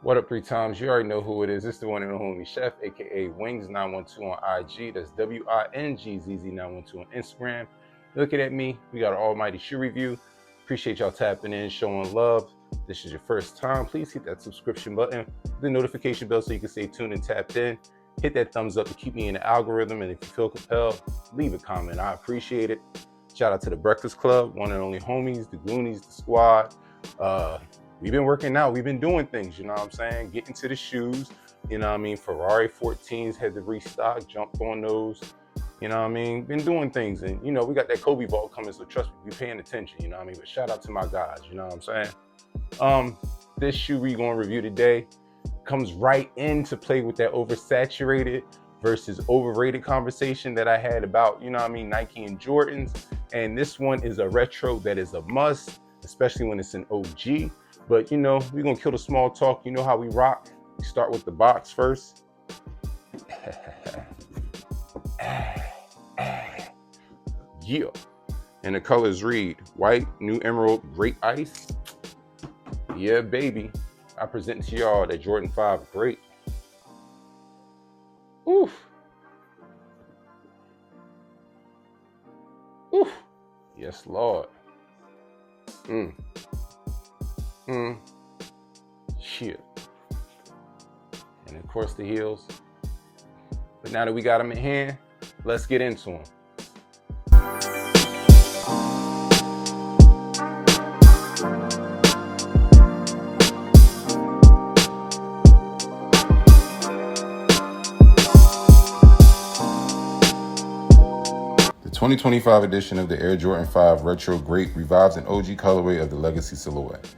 What up, 3 times? You already know who it is. It's the one and only Chef, aka Wings912 on IG. That's WINGZZ912 on Instagram. Looking at me, we got an almighty shoe review. Appreciate y'all tapping in, showing love. If this is your first time, please hit that subscription button, the notification bell so you can stay tuned and tapped in. Hit that thumbs up to keep me in the algorithm, and if you feel compelled, leave a comment. I appreciate it. Shout out to the Breakfast Club, one and only homies, the Goonies, the squad. We've been working out. We've been doing things, you know what I'm saying? Getting to the shoes, you know what I mean? Ferrari 14s had to restock, jumped on those, you know what I mean? Been doing things. And, you know, we got that Kobe ball coming, so trust me, be paying attention, you know what I mean? But shout out to my guys, you know what I'm saying? This shoe we're going to review today comes right into play with that oversaturated versus overrated conversation that I had about, you know what I mean, Nike and Jordans. And this one is a retro that is a must, especially when it's an OG. But, you know, we're going to kill the small talk. You know how we rock. We start with the box first. Yeah. And the colors read white, new emerald, great ice. Yeah, baby. I present to y'all that Jordan 5 great. Oof. Oof. Yes, Lord. Shit. And of course the heels. But now that we got them in hand, let's get into them. The 2025 edition of the Air Jordan 5 Retro Great revives an OG colorway of the Legacy silhouette.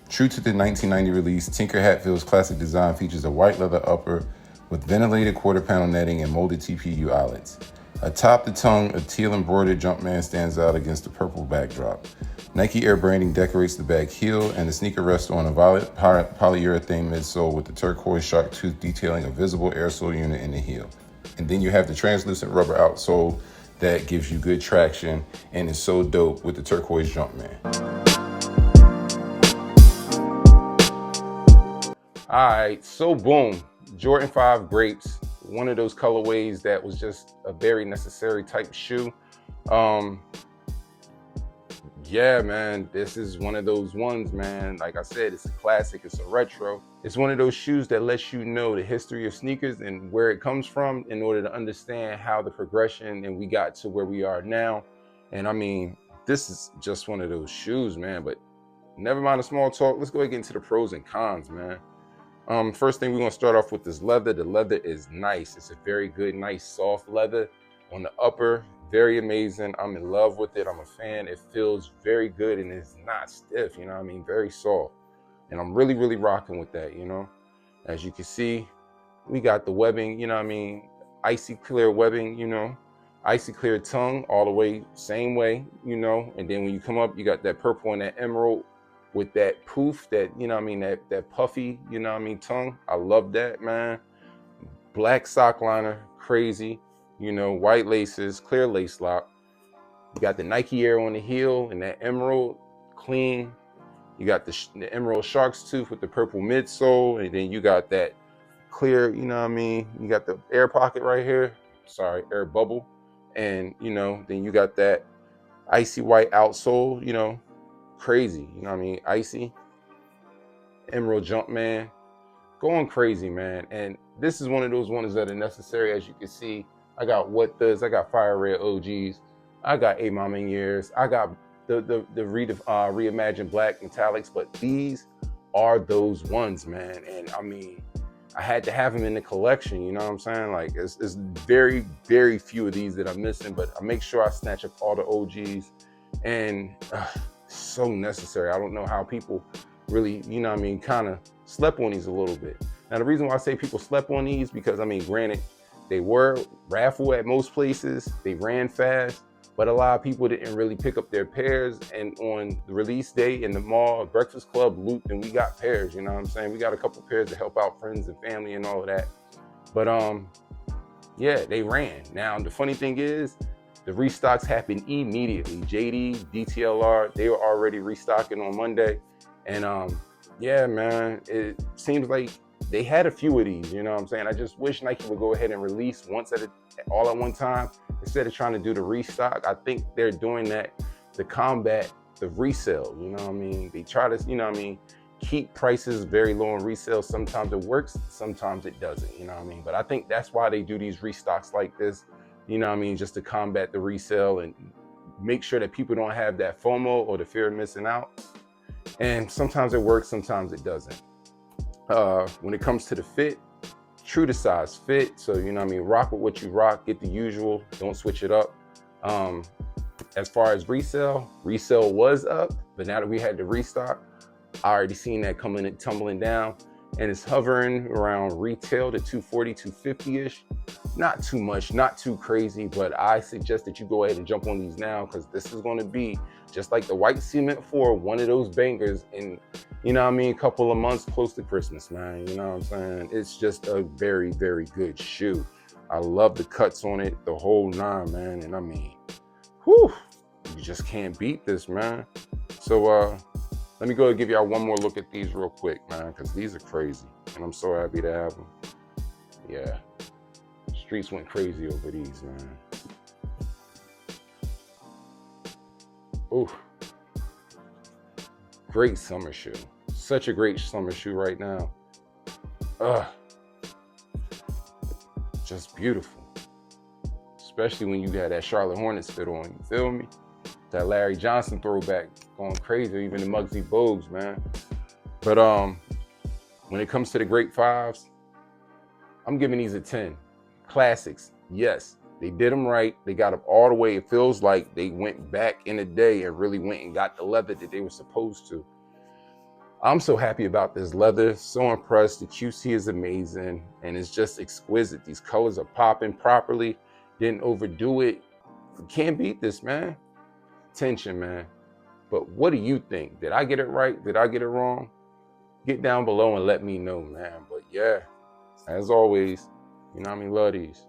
True to the 1990 release, Tinker Hatfield's classic design features a white leather upper with ventilated quarter panel netting and molded TPU eyelets. Atop the tongue, a teal embroidered Jumpman stands out against the purple backdrop. Nike Air branding decorates the back heel, and the sneaker rests on a violet polyurethane midsole with the turquoise shark tooth detailing a visible air sole unit in the heel. And then you have the translucent rubber outsole that gives you good traction and is so dope with the turquoise Jumpman. All right, so boom, Jordan 5 Grapes, one of those colorways that was just a very necessary type shoe. Yeah, man, this is one of those ones, man. Like I said, it's a classic, it's a retro. It's one of those shoes that lets you know the history of sneakers and where it comes from in order to understand how the progression and we got to where we are now. And I mean, this is just one of those shoes, man, but never mind the small talk. Let's go ahead and get into the pros and cons, man. First thing we're gonna start off with is leather. The leather is nice. It's a very good, nice, soft leather. On the upper, very amazing. I'm in love with it. I'm a fan. It feels very good and it's not stiff, you know what I mean? Very soft. And I'm really, really rocking with that, you know? As you can see, we got the webbing, you know what I mean? Icy clear webbing, you know? Icy clear tongue all the way, same way, you know? And then when you come up, you got that purple and that emerald with that poof, that, you know what I mean, that puffy, you know what I mean, tongue. I love that, man. Black sock liner, crazy. You know, white laces, clear lace lock. You got the Nike Air on the heel and that emerald, clean. You got the emerald shark's tooth with the purple midsole, and then you got that clear, you know what I mean? You got the air pocket right here. Sorry, air bubble. And, you know, then you got that icy white outsole, you know, crazy, you know what I mean? Icy. Emerald Jumpman. Going crazy, man. And this is one of those ones that are necessary. As you can see, I got What Does, I got Fire Red OGs, I got A Mama Years, I got the reimagined black metallics, but these are those ones, man. And I mean, I had to have them in the collection, you know what I'm saying? Like, it's very, very few of these that I'm missing, but I make sure I snatch up all the OGs, and so necessary. I don't know how people really, you know what I mean, kind of slept on these a little bit. Now, the reason why I say people slept on these, because I mean, granted, they were raffle at most places, they ran fast, but a lot of people didn't really pick up their pairs. And on the release day in the mall, Breakfast Club looped and we got pairs, you know what I'm saying? We got a couple pairs to help out friends and family and all of that. But yeah, they ran. Now, the funny thing is, the restocks happened immediately. JD, DTLR, they were already restocking on Monday. And Yeah, man. It seems like they had a few of these, you know what I'm saying? I just wish Nike would go ahead and release all at one time instead of trying to do the restock. I think they're doing that to combat the resale, you know what I mean? They try to, you know what I mean, keep prices very low on resale. Sometimes it works, sometimes it doesn't, you know what I mean? But I think that's why they do these restocks like this, you know what I mean, just to combat the resale and make sure that people don't have that FOMO or the fear of missing out. And sometimes it works, sometimes it doesn't. When it comes to the fit, true to size fit. So, you know what I mean? Rock with what you rock, get the usual, don't switch it up. Um, as far as resale was up, but now that we had the restock, I already seen that coming and tumbling down, and it's hovering around retail to 240, 250-ish. Not too much, not too crazy, but I suggest that you go ahead and jump on these now because this is going to be just like the white cement 4, one of those bangers in, you know what I mean, a couple of months close to Christmas, man. You know what I'm saying? It's just a very, very good shoe. I love the cuts on it, the whole nine, man. And I mean, whew, you just can't beat this, man. So let me go and give y'all one more look at these real quick, man, because these are crazy. And I'm so happy to have them. Yeah. Streets went crazy over these, man. Ooh. Great summer shoe. Such a great summer shoe right now. Just beautiful. Especially when you got that Charlotte Hornets fit on, you feel me? That Larry Johnson throwback going crazy, even the Muggsy Bogues, man. But when it comes to the great fives, I'm giving these a 10. Classics, yes. They did them right. They got them all the way. It feels like they went back in the day and really went and got the leather that they were supposed to. I'm so happy about this leather. So impressed. The QC is amazing and it's just exquisite. These colors are popping properly. Didn't overdo it. You can't beat this, man. Tension, man. But what do you think? Did I get it right? Did I get it wrong? Get down below and let me know, man. But yeah, as always, you know what I mean, love these.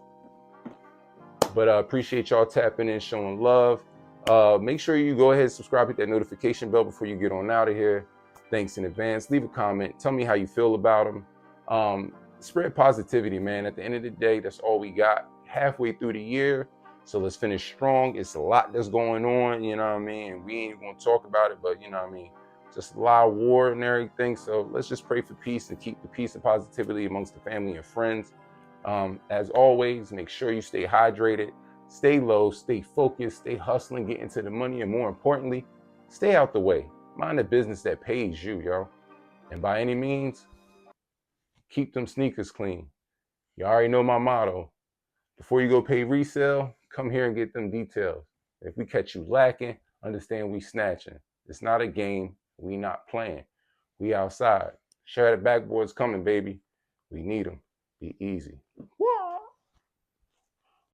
But I appreciate y'all tapping in, showing love. Make sure you go ahead and subscribe, hit that notification bell before you get on out of here. Thanks in advance. Leave a comment. Tell me how you feel about them. Spread positivity, man. At the end of the day, that's all we got. Halfway through the year, so let's finish strong. It's a lot that's going on, you know what I mean? And we ain't going to talk about it, but you know what I mean? Just a lot of war and everything. So let's just pray for peace and keep the peace and positivity amongst the family and friends. As always, make sure you stay hydrated, stay low, stay focused, stay hustling, get into the money, and more importantly, stay out the way. Mind a business that pays you, yo. And by any means, keep them sneakers clean. You already know my motto. Before you go pay resale, come here and get them details. If we catch you lacking, understand we snatching. It's not a game. We not playing. We outside. Share the backboards coming, baby. We need them. Be easy.